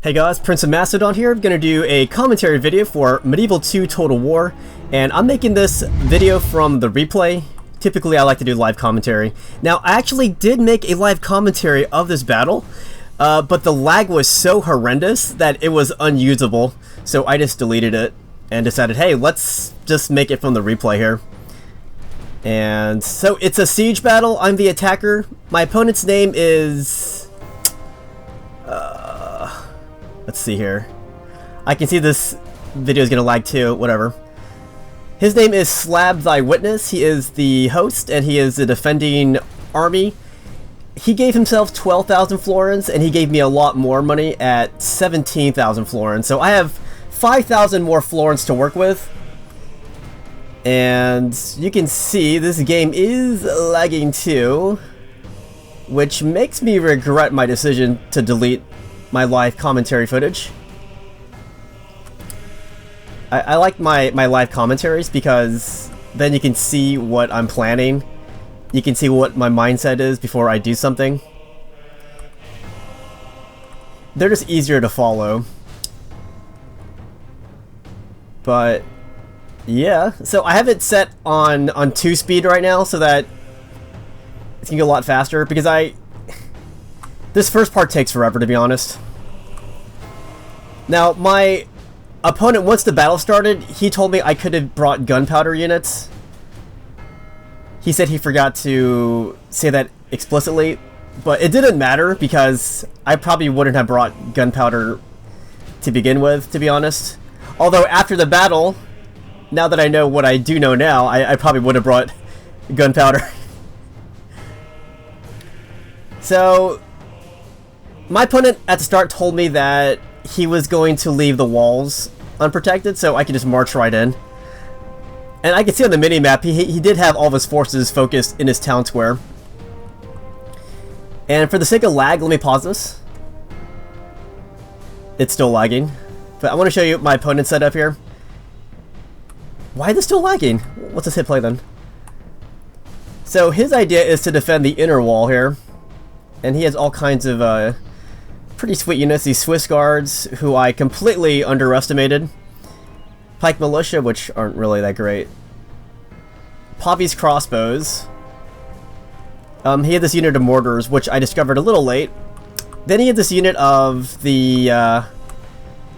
Hey guys, Prince of Macedon here. I'm going to do a commentary video for Medieval 2 Total War, and I'm making this video from the replay. Typically I like to do live commentary. Now I actually did make a live commentary of this battle, but the lag was so horrendous that it was unusable, so I just deleted it and decided, hey, let's just make it from the replay here. And so it's a siege battle. I'm the attacker. My opponent's name is... let's see here. I can see this video is going to lag too, whatever. His name is Slab Thy Witness. He is the host and he is the defending army. He gave himself 12,000 florins and he gave me a lot more money at 17,000 florins. So I have 5,000 more florins to work with. And you can see this game is lagging too, which makes me regret my decision to delete my live commentary footage. I like my live commentaries because then you can see what I'm planning. You can see what my mindset is before I do something. They're just easier to follow. But yeah, so I have it set on 2 speed right now so that it's gonna go a lot faster because this first part takes forever, to be honest. Now, my opponent, once the battle started, he told me I could have brought gunpowder units. He said he forgot to say that explicitly, but it didn't matter because I probably wouldn't have brought gunpowder to begin with, to be honest. Although, after the battle, now that I know what I do know now, I probably would have brought gunpowder. So... my opponent at the start told me that he was going to leave the walls unprotected, so I could just march right in. And I can see on the mini-map, he did have all of his forces focused in his town square. And for the sake of lag, let me pause this. It's still lagging. But I want to show you my opponent's setup here. Why is it still lagging? What's this hit play then? So his idea is to defend the inner wall here. And he has all kinds of pretty sweet units, these Swiss guards, who I completely underestimated. Pike militia, which aren't really that great. Poppy's crossbows. He had this unit of mortars, which I discovered a little late. Then he had this unit of the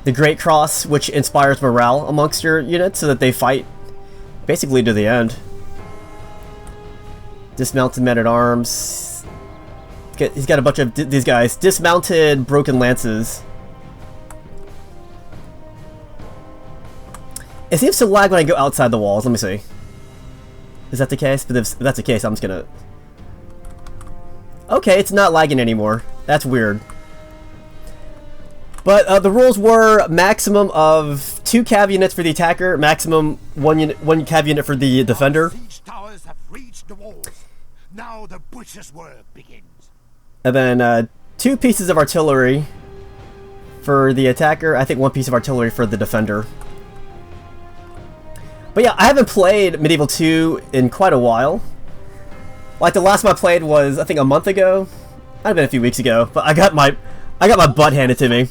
Great Cross, which inspires morale amongst your units so that they fight basically to the end. Dismounted men-at-arms. He's got a bunch of these guys. Dismounted broken lances. It seems to lag when I go outside the walls. Let me see. Is that the case? But if that's the case, I'm just gonna... okay, it's not lagging anymore. That's weird. But the rules were maximum of 2 cav units for the attacker, maximum 1 cav unit for the defender. These towers have reached the walls. Now the butcher's work begins. And then 2 pieces of artillery for the attacker. I think 1 piece of artillery for the defender. But yeah, I haven't played Medieval 2 in quite a while. Like the last time I played was, I think, a month ago. Might have been a few weeks ago. But I got my butt handed to me.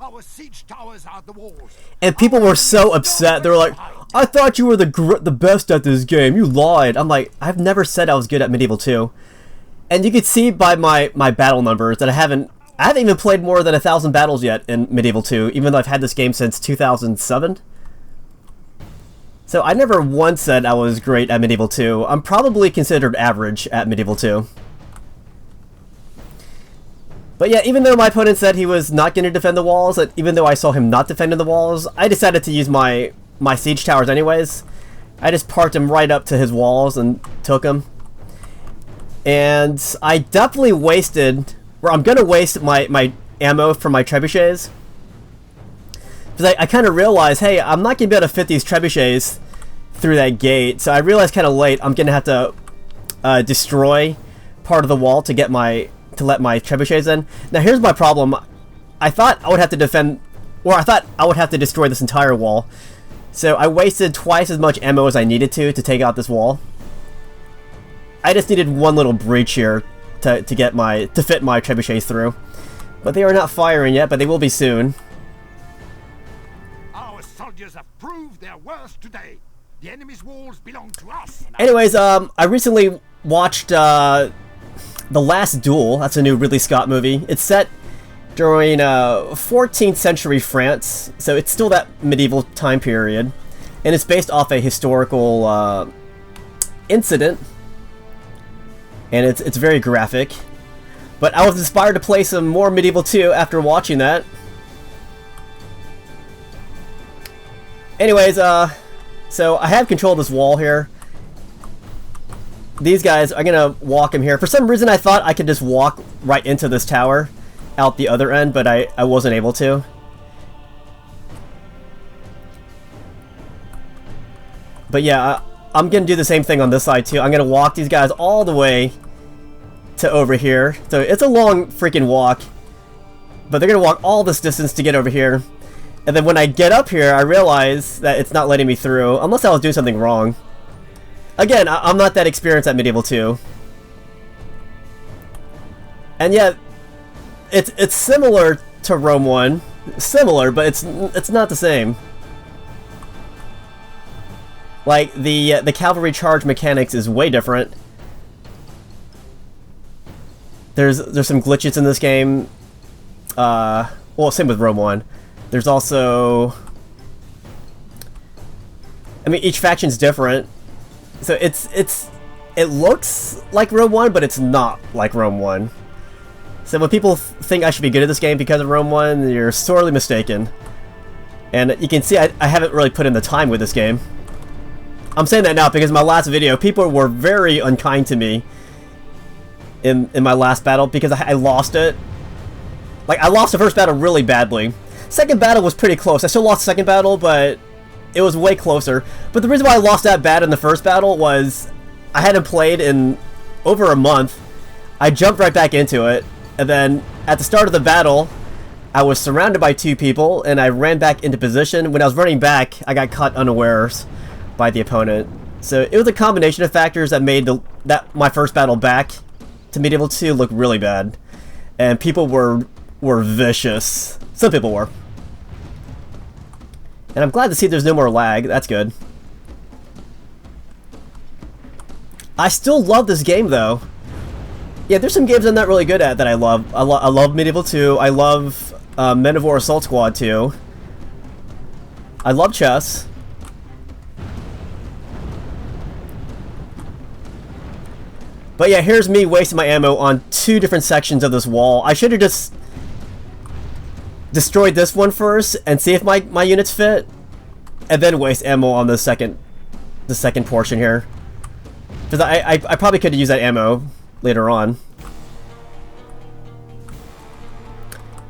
Our siege towers are the walls. And people were so upset. They were like, I thought you were the best at this game. You lied. I'm like, I've never said I was good at Medieval 2. And you can see by my battle numbers that I haven't even played more than 1,000 battles yet in Medieval 2, even though I've had this game since 2007. So I never once said I was great at Medieval 2. I'm probably considered average at Medieval 2. But yeah, even though my opponent said he was not going to defend the walls, and even though I saw him not defending the walls, I decided to use my siege towers anyways. I just parked him right up to his walls and took him. And I definitely wasted, or I'm going to waste my ammo from my trebuchets. Because I kind of realized, hey, I'm not going to be able to fit these trebuchets through that gate. So I realized kind of late, I'm going to have to destroy part of the wall to let my trebuchets in. Now here's my problem. I thought I would have to defend, or I thought I would have to destroy this entire wall. So I wasted twice as much ammo as I needed to take out this wall. I just needed one little breach here to fit my trebuchets through. But they are not firing yet, but they will be soon. Our soldiers have proved their worth today. The enemy's walls belong to us. Anyways, I recently watched The Last Duel. That's a new Ridley Scott movie. It's set during 14th century France, so it's still that medieval time period. And it's based off a historical incident. And it's very graphic. But I was inspired to play some more Medieval 2 after watching that. Anyways, so I have control of this wall here. These guys, I'm gonna walk them here. For some reason I thought I could just walk right into this tower out the other end, but I wasn't able to. But yeah, I'm gonna do the same thing on this side too. I'm gonna walk these guys all the way to over here. So it's a long freaking walk, but they're gonna walk all this distance to get over here. And then when I get up here, I realize that it's not letting me through, unless I was doing something wrong. Again, I'm not that experienced at Medieval 2. And yet, it's similar to Rome 1. Similar, but it's not the same. Like, the cavalry charge mechanics is way different. There's some glitches in this game. Well, same with Rome 1. There's also... I mean, each faction's different. So it looks like Rome 1, but it's not like Rome 1. So when people think I should be good at this game because of Rome 1, you're sorely mistaken. And you can see I haven't really put in the time with this game. I'm saying that now because in my last video, people were very unkind to me in my last battle because I lost it. Like, I lost the first battle really badly. Second battle was pretty close. I still lost the second battle, but it was way closer. But the reason why I lost that bad in the first battle was I hadn't played in over a month. I jumped right back into it, and then at the start of the battle, I was surrounded by two people, and I ran back into position. When I was running back, I got caught unawares by the opponent. So it was a combination of factors that made my first battle back to Medieval 2 look really bad. And people were vicious. Some people were. And I'm glad to see there's no more lag. That's good. I still love this game, though. Yeah, there's some games I'm not really good at that I love. I love Medieval 2. I love Men of War Assault Squad 2. I love chess. But yeah, here's me wasting my ammo on two different sections of this wall. I should have just destroyed this one first and see if my units fit, and then waste ammo on the second portion here. Because I probably could have used that ammo later on.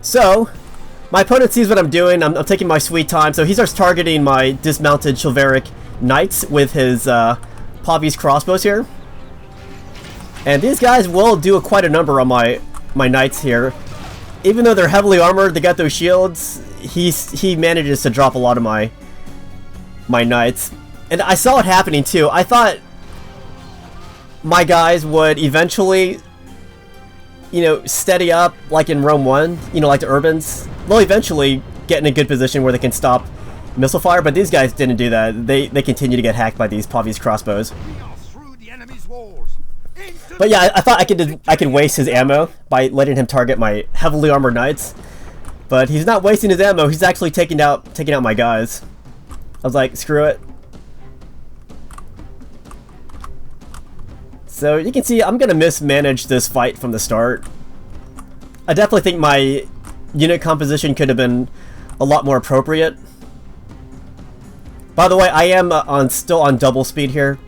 So, my opponent sees what I'm doing. I'm taking my sweet time. So he starts targeting my dismounted chivalric knights with his Pavi's crossbows here. And these guys will do quite a number on my knights here. Even though they're heavily armored, they got those shields, he manages to drop a lot of my knights. And I saw it happening too. I thought my guys would eventually, you know, steady up like in Rome 1, you know, like the Urbans. They'll eventually get in a good position where they can stop missile fire, but these guys didn't do that. They continue to get hacked by these Pavi's crossbows. We are through the enemy's walls. But yeah, I thought I could waste his ammo by letting him target my heavily armored knights. But he's not wasting his ammo, he's actually taking out my guys. I was like, screw it. So you can see I'm gonna mismanage this fight from the start. I definitely think my unit composition could have been a lot more appropriate. By the way, I am still on double speed here.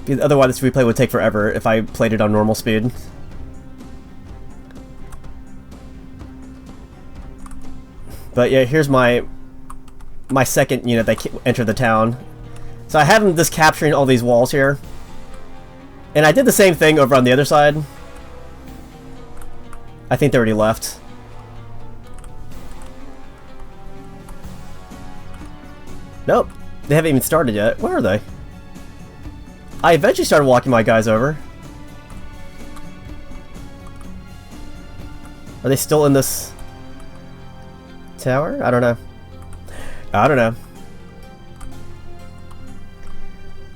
Because otherwise this replay would take forever if I played it on normal speed. But yeah, here's my second unit that entered the town. So I have them just capturing all these walls here. And I did the same thing over on the other side. I think they already left. Nope, they haven't even started yet. Where are they? I eventually started walking my guys over. Are they still in this tower? I don't know. I don't know.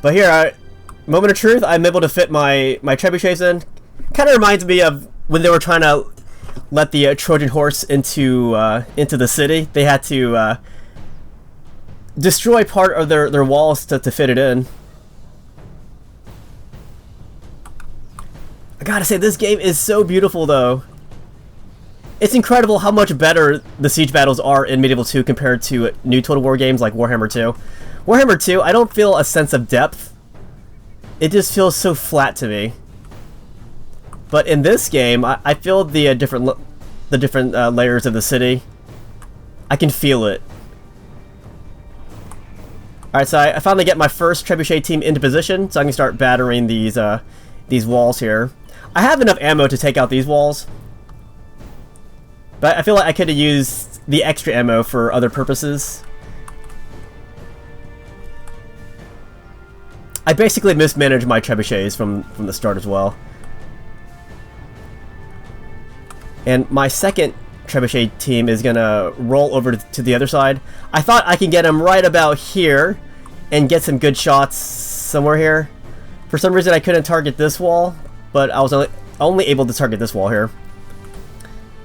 But here, moment of truth, I'm able to fit my trebuchets in. Kind of reminds me of when they were trying to let the Trojan horse into the city. They had to destroy part of their walls to fit it in. I gotta say, this game is so beautiful, though. It's incredible how much better the siege battles are in Medieval 2 compared to new Total War games like Warhammer 2. Warhammer 2, I don't feel a sense of depth. It just feels so flat to me. But in this game, I feel the different layers of the city. I can feel it. Alright, so I finally get my first trebuchet team into position, so I can start battering these walls here. I have enough ammo to take out these walls, but I feel like I could have used the extra ammo for other purposes. I basically mismanaged my trebuchets from the start as well. And my second trebuchet team is gonna roll over to the other side. I thought I can get them right about here and get some good shots somewhere here. For some reason I couldn't target this wall, but I was only able to target this wall here.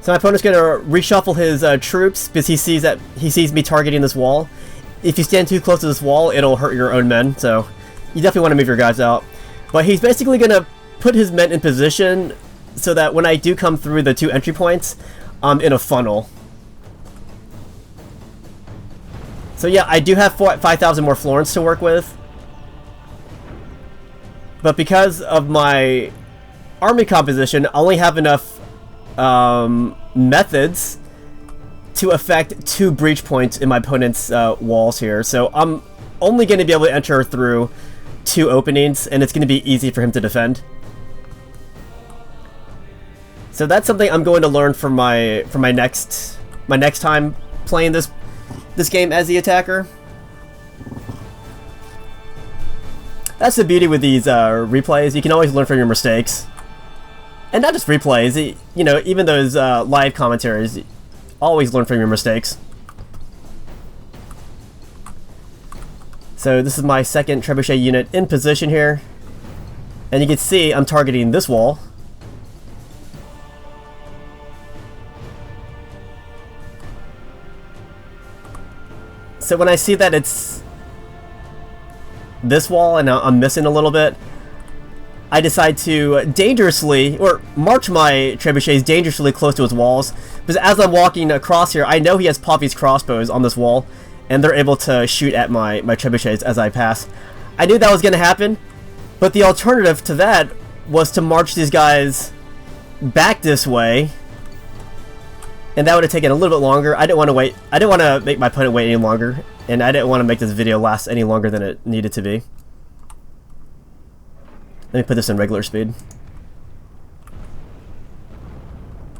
So my opponent's gonna reshuffle his troops because he sees me targeting this wall. If you stand too close to this wall, it'll hurt your own men, so you definitely want to move your guys out. But he's basically gonna put his men in position so that when I do come through the 2 entry points, I'm in a funnel. So yeah, I do have 5,000 more florins to work with. But because of my army composition, I only have enough methods to affect 2 breach points in my opponent's walls here. So I'm only going to be able to enter through 2 openings, and it's going to be easy for him to defend. So that's something I'm going to learn for my next time playing this game as the attacker. That's the beauty with these replays. You can always learn from your mistakes. And not just replays, you know, even those live commentaries, always learn from your mistakes. So this is my second trebuchet unit in position here. And you can see I'm targeting this wall. So when I see that it's this wall and I'm missing a little bit, I decide to dangerously, or march my trebuchets dangerously close to his walls, because as I'm walking across here, I know he has Poppy's crossbows on this wall, and they're able to shoot at my trebuchets as I pass. I knew that was going to happen, but the alternative to that was to march these guys back this way, and that would have taken a little bit longer. I didn't want to wait. I didn't want to make my opponent wait any longer, and I didn't want to make this video last any longer than it needed to be. Let me put this in regular speed.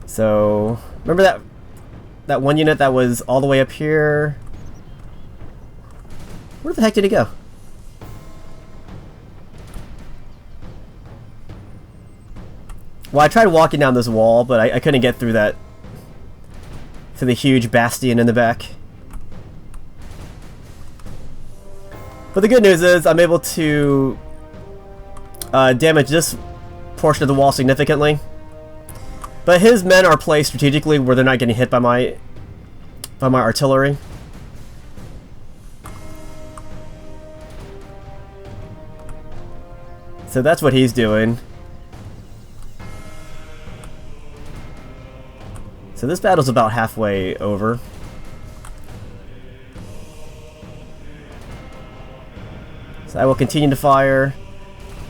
So, remember that one unit that was all the way up here? Where the heck did he go? Well, I tried walking down this wall, but I couldn't get through that, to the huge bastion in the back. But the good news is I'm able to damage this portion of the wall significantly. But his men are placed strategically where they're not getting hit by my artillery. So that's what he's doing. So this battle's about halfway over. So I will continue to fire,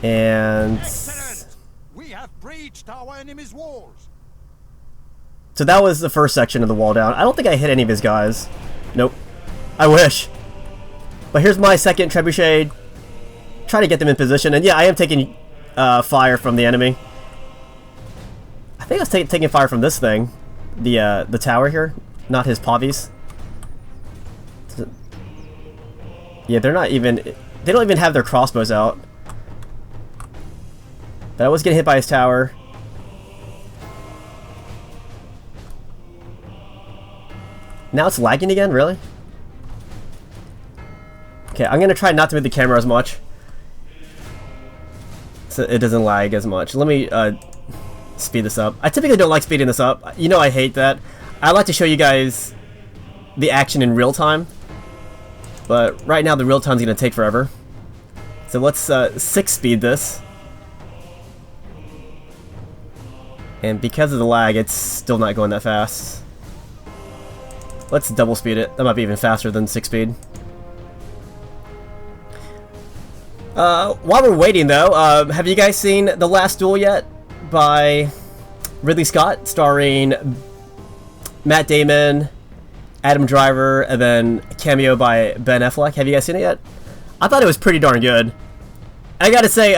and Excellent! We have breached our enemy's walls. so that was the first section of the wall down. I don't think I hit any of his guys. Nope. I wish. But here's my second trebuchet. Try to get them in position, and yeah, I am taking fire from the enemy. I think I was taking fire from this thing, the tower here, not his Pavis. Yeah, they're not even. They don't even have their crossbows out. But I was getting hit by his tower. Now it's lagging again, really? Okay, I'm gonna try not to move the camera as much, so it doesn't lag as much. Let me speed this up. I typically don't like speeding this up. You know I hate that. I like to show you guys the action in real time, but right now the real time's gonna take forever. So let's 6 speed this. And because of the lag, it's still not going that fast. Let's double speed it. That might be even faster than 6 speed. While we're waiting though, have you guys seen The Last Duel yet? By Ridley Scott, starring Matt Damon, Adam Driver, and then a cameo by Ben Affleck. Have you guys seen it yet? I thought it was pretty darn good. I gotta say,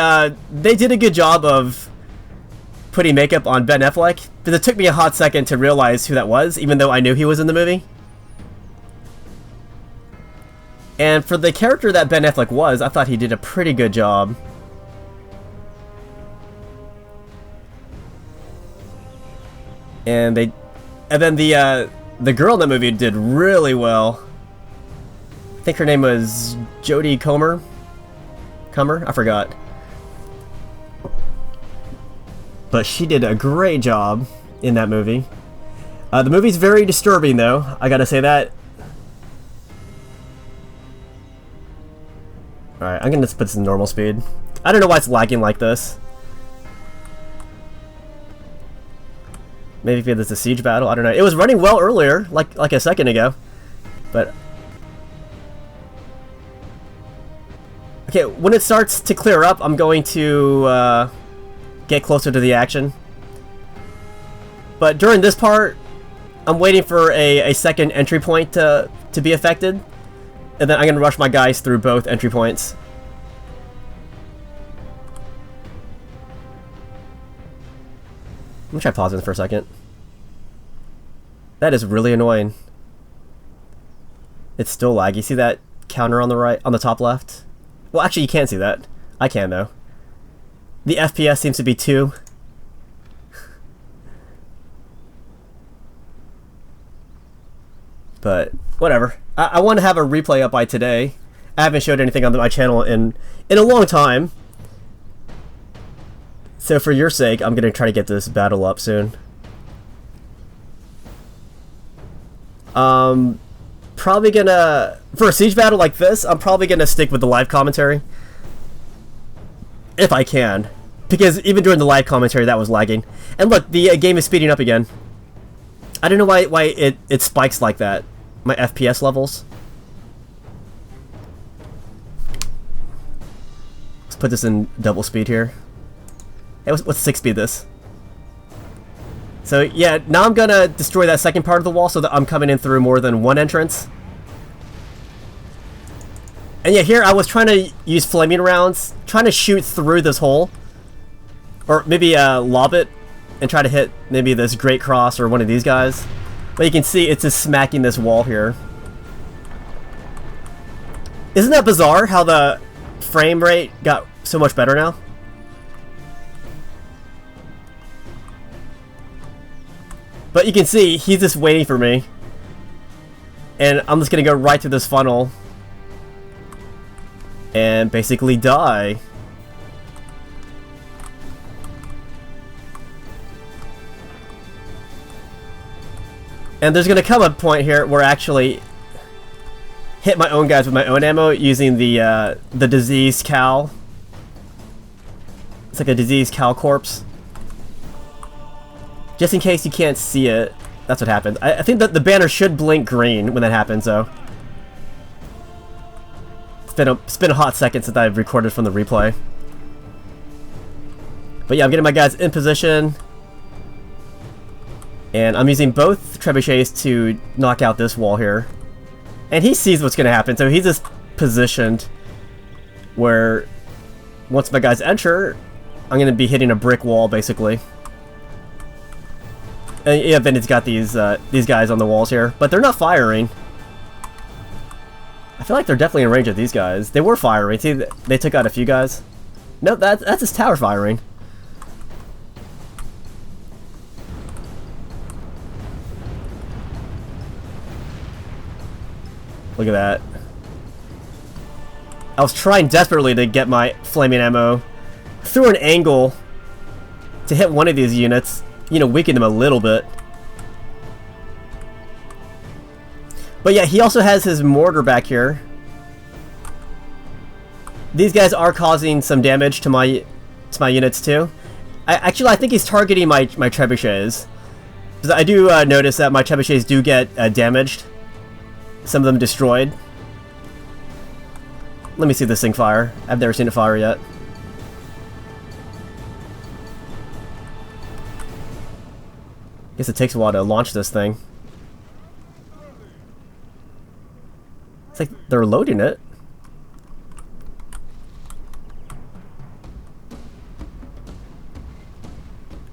they did a good job of putting makeup on Ben Affleck, because it took me a hot second to realize who that was, even though I knew he was in the movie. And for the character that Ben Affleck was, I thought he did a pretty good job. And then the girl in the movie did really well. I think her name was Jodie Comer. I forgot. But she did a great job in that movie. The movie's very disturbing, though. I gotta say that. Alright, I'm gonna put this in normal speed. I don't know why it's lagging like this. Maybe because it's a siege battle, I don't know. It was running well earlier, like a second ago. But okay, when it starts to clear up, I'm going to get closer to the action. But during this part, I'm waiting for a second entry point to be affected. And then I'm going to rush my guys through both entry points. Let me try pausing for a second. That is really annoying. It's still laggy. See that counter on the right, on the top left? Well, actually, you can't see that. I can, though. The FPS seems to be 2. But whatever. I want to have a replay up by today. I haven't showed anything on my channel in a long time. So for your sake, I'm going to try to get this battle up soon. Probably gonna, for a siege battle like this, I'm probably gonna stick with the live commentary. If I can. Because even during the live commentary, that was lagging. And look, the game is speeding up again. I don't know why it spikes like that. My FPS levels. Let's put this in double speed here. Hey, let's 6 speed this. So yeah, now I'm gonna destroy that second part of the wall so that I'm coming in through more than one entrance. And yeah, here I was trying to use flaming rounds, trying to shoot through this hole. Or maybe lob it and try to hit maybe this Great Cross or one of these guys. But you can see it's just smacking this wall here. Isn't that bizarre how the frame rate got so much better now? But you can see he's just waiting for me. And I'm just going to go right through this funnel. And basically die. And there's going to come a point here where I actually hit my own guys with my own ammo using the diseased cow. It's like a diseased cow corpse. Just in case you can't see it, that's what happens. I think that the banner should blink green when that happens, though. It's been a hot second since I've recorded from the replay. But yeah, I'm getting my guys in position. And I'm using both trebuchets to knock out this wall here. And he sees what's going to happen, so he's just positioned where once my guys enter, I'm going to be hitting a brick wall, basically. And yeah, then it's got these guys on the walls here, but they're not firing. I feel like they're definitely in range of these guys. They were firing. See, they took out a few guys. Nope, that's his tower firing. Look at that. I was trying desperately to get my flaming ammo through an angle to hit one of these units, you know, weaken them a little bit. But yeah, he also has his mortar back here. These guys are causing some damage to my units too. Actually, I think he's targeting my trebuchets. Because I do notice that my trebuchets do get damaged. Some of them destroyed. Let me see this thing fire. I've never seen it fire yet. Guess it takes a while to launch this thing. It's like they're loading it.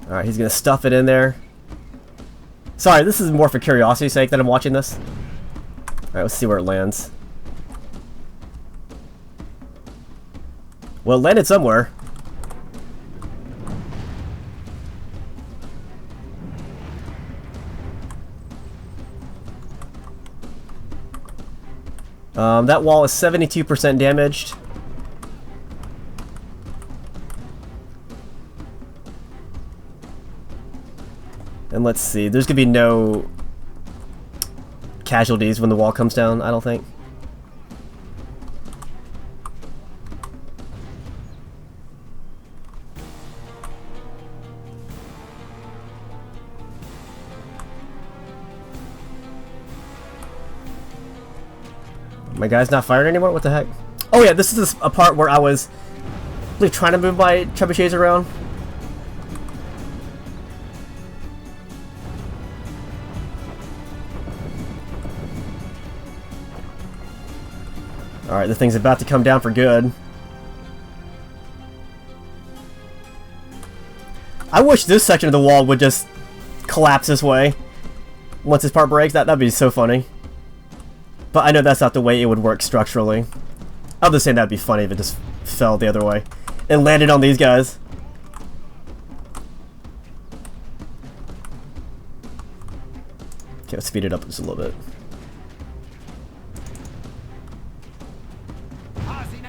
Alright, he's gonna stuff it in there. Sorry, this is more for curiosity's sake that I'm watching this. Alright, let's see where it lands. Well, it landed somewhere. That wall is 72% damaged. And let's see, there's gonna be no casualties when the wall comes down, I don't think. My guy's not firing anymore? What the heck? Oh yeah, this is a part where I was really trying to move my trebuchets around. Alright, the thing's about to come down for good. I wish this section of the wall would just collapse this way. Once this part breaks, that'd be so funny. But I know that's not the way it would work structurally. I'll just say that'd be funny if it just fell the other way. And landed on these guys. Okay, let's speed it up just a little bit.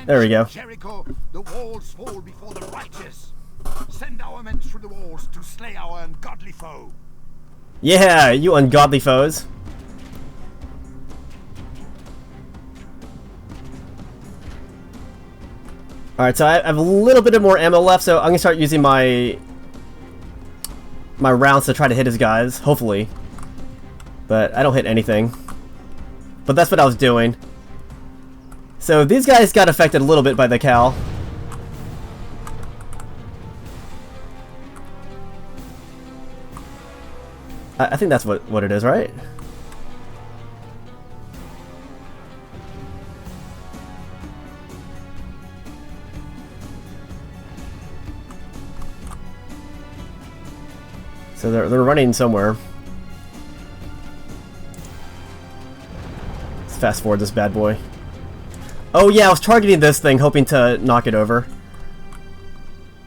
There we go. Jericho, the walls fall before the righteous. Send our men through the walls to slay our ungodly foe. Yeah, you ungodly foes. Alright, so I have a little bit of more ammo left, so I'm gonna start using my rounds to try to hit his guys, hopefully. But I don't hit anything. But that's what I was doing. So these guys got affected a little bit by the Cal. I think that's what it is, right? So they're running somewhere. Let's fast forward this bad boy. Oh yeah, I was targeting this thing, hoping to knock it over.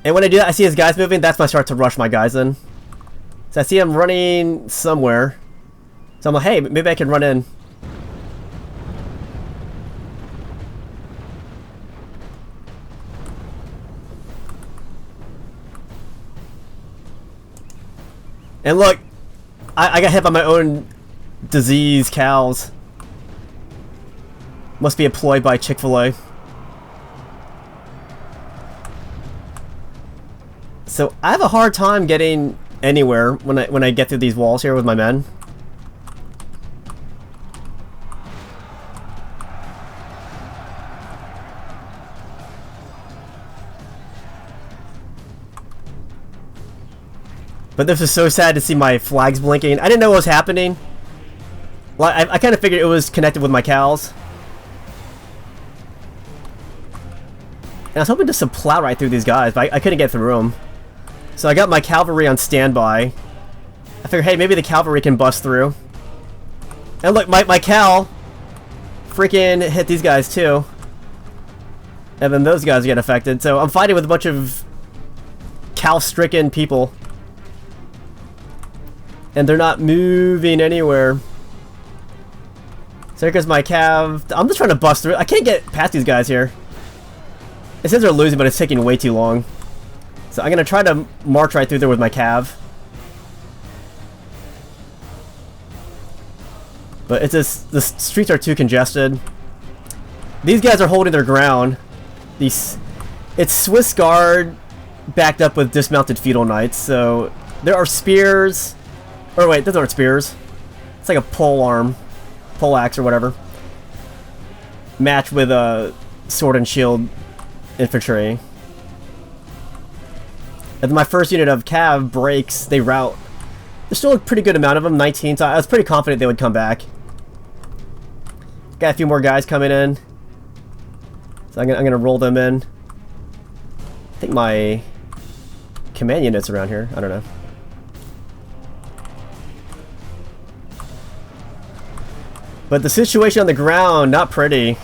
And when I do that, I see his guys moving. That's when I start to rush my guys in. So I see him running somewhere. So I'm like, hey, maybe I can run in. And look, I got hit by my own disease cows. Must be employed by Chick-fil-A. So I have a hard time getting anywhere when I get through these walls here with my men. But this is so sad to see my flags blinking. I didn't know what was happening. Well, I kind of figured it was connected with my cows. And I was hoping just to plow right through these guys, but I couldn't get through them. So I got my cavalry on standby. I figured, hey, maybe the cavalry can bust through. And look, my cal freaking hit these guys too. And then those guys get affected. So I'm fighting with a bunch of cal-stricken people. And they're not moving anywhere. So there goes my cav. I'm just trying to bust through. I can't get past these guys here. It says they're losing, but it's taking way too long. So I'm gonna try to march right through there with my cav. But it's just, the streets are too congested. These guys are holding their ground. It's Swiss Guard backed up with dismounted feudal knights. So there are spears. Or wait, those aren't spears. It's like a pole axe or whatever. Matched with a sword and shield infantry. And my first unit of cav breaks. They rout. There's still a pretty good amount of them, 19. So I was pretty confident they would come back. Got a few more guys coming in. So I'm gonna roll them in. I think my command unit's around here. I don't know. But the situation on the ground, not pretty.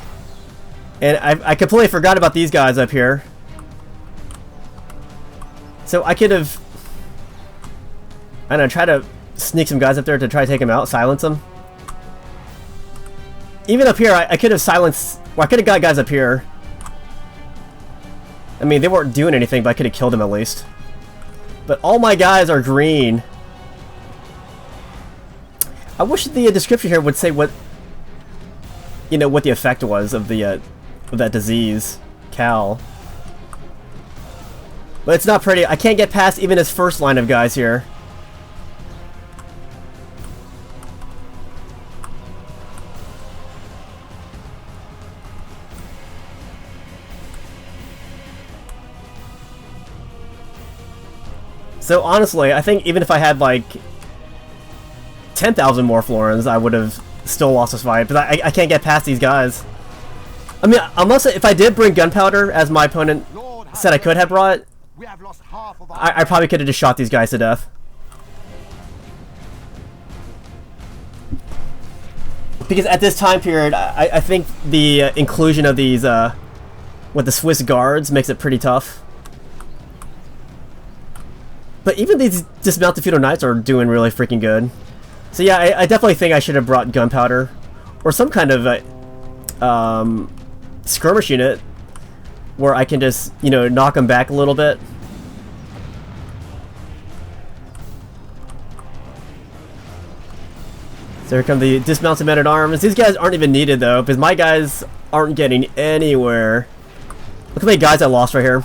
And I completely forgot about these guys up here. So I could have, I don't know, try to sneak some guys up there to try to take them out, silence them. Even up here, I could have silenced, well, I could have got guys up here. I mean, they weren't doing anything, but I could have killed them at least. But all my guys are green. I wish the description here would say what, you know, what the effect was of the of that disease, Cal. But it's not pretty. I can't get past even his first line of guys here. So honestly, I think even if I had like 10,000 more florins, I would have still lost this fight. But I can't get past these guys. I mean, unless if I did bring gunpowder, as my opponent said I could have brought, I probably could have just shot these guys to death. Because at this time period, I think the inclusion of these with the Swiss guards makes it pretty tough. But even these dismounted feudal knights are doing really freaking good. So yeah, I definitely think I should have brought gunpowder or some kind of skirmish unit where I can just, you know, knock them back a little bit. So here come the dismounted men-at-arms. These guys aren't even needed though, because my guys aren't getting anywhere. Look how many guys I lost right here.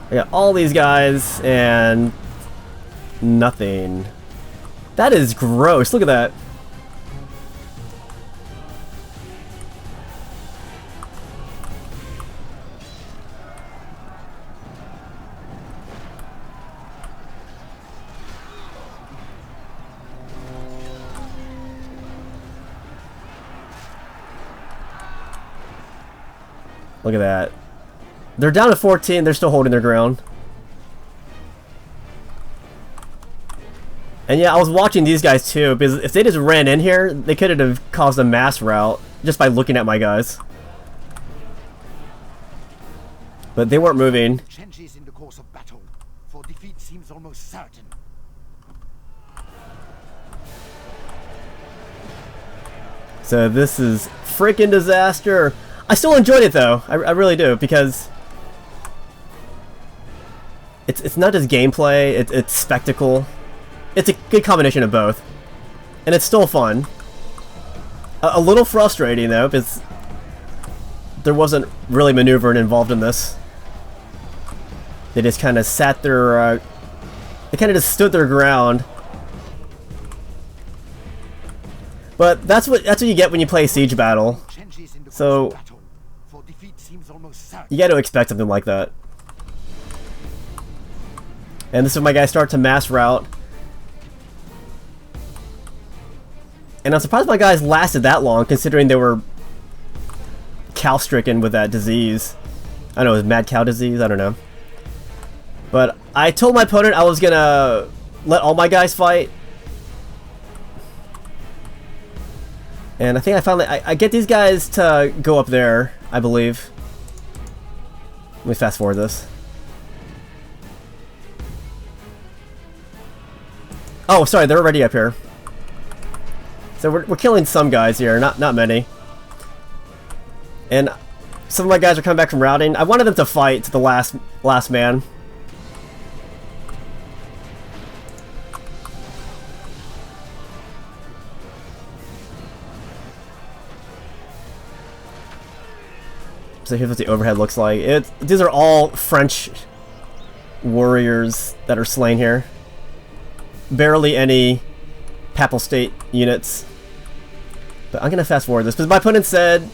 I got all these guys and nothing. That is gross. Look at that. Look at that. They're down to 14. They're still holding their ground. And yeah, I was watching these guys too, because if they just ran in here, they could have caused a mass rout just by looking at my guys. But they weren't moving. Changes in the course of battle, for defeat seems almost certain. So this is freaking disaster. I still enjoyed it though. I really do, because it's not just gameplay, it's spectacle. It's a good combination of both. And it's still fun. A little frustrating though, because there wasn't really maneuvering involved in this. They just kind of sat their, they kind of just stood their ground. But that's what you get when you play a siege battle. So you got to expect something like that. And this is when my guys start to mass rout. And I'm surprised my guys lasted that long, considering they were cow-stricken with that disease. I don't know, it was mad cow disease? I don't know. But I told my opponent I was gonna let all my guys fight. And I think I finally... I get these guys to go up there, I believe. Let me fast forward this. Oh, sorry, they're already up here. So we're killing some guys here, not many. And some of my guys are coming back from routing. I wanted them to fight to the last man. So here's what the overhead looks like. These are all French warriors that are slain here. Barely any Papal State units. But I'm gonna fast forward this because my opponent said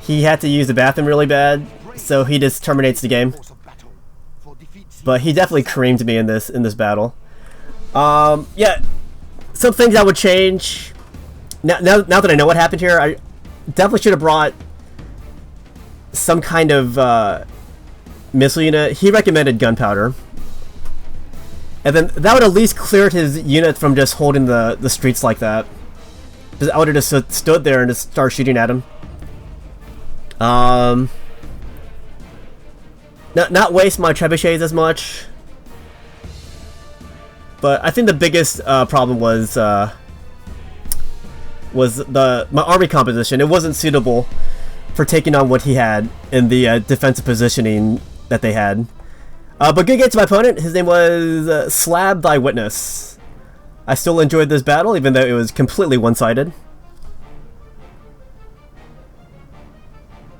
he had to use the bathroom really bad, so he just terminates the game. But he definitely creamed me in this battle. Yeah, some things I would change. Now that I know what happened here, I definitely should have brought some kind of missile unit. He recommended gunpowder. And then that would at least clear his unit from just holding the streets like that. Because I would have just stood there and just started shooting at him. Not waste my trebuchets as much. But I think the biggest problem was my army composition. It wasn't suitable for taking on what he had in the defensive positioning that they had. But good game to my opponent. His name was Slab Thy Witness. I still enjoyed this battle, even though it was completely one-sided.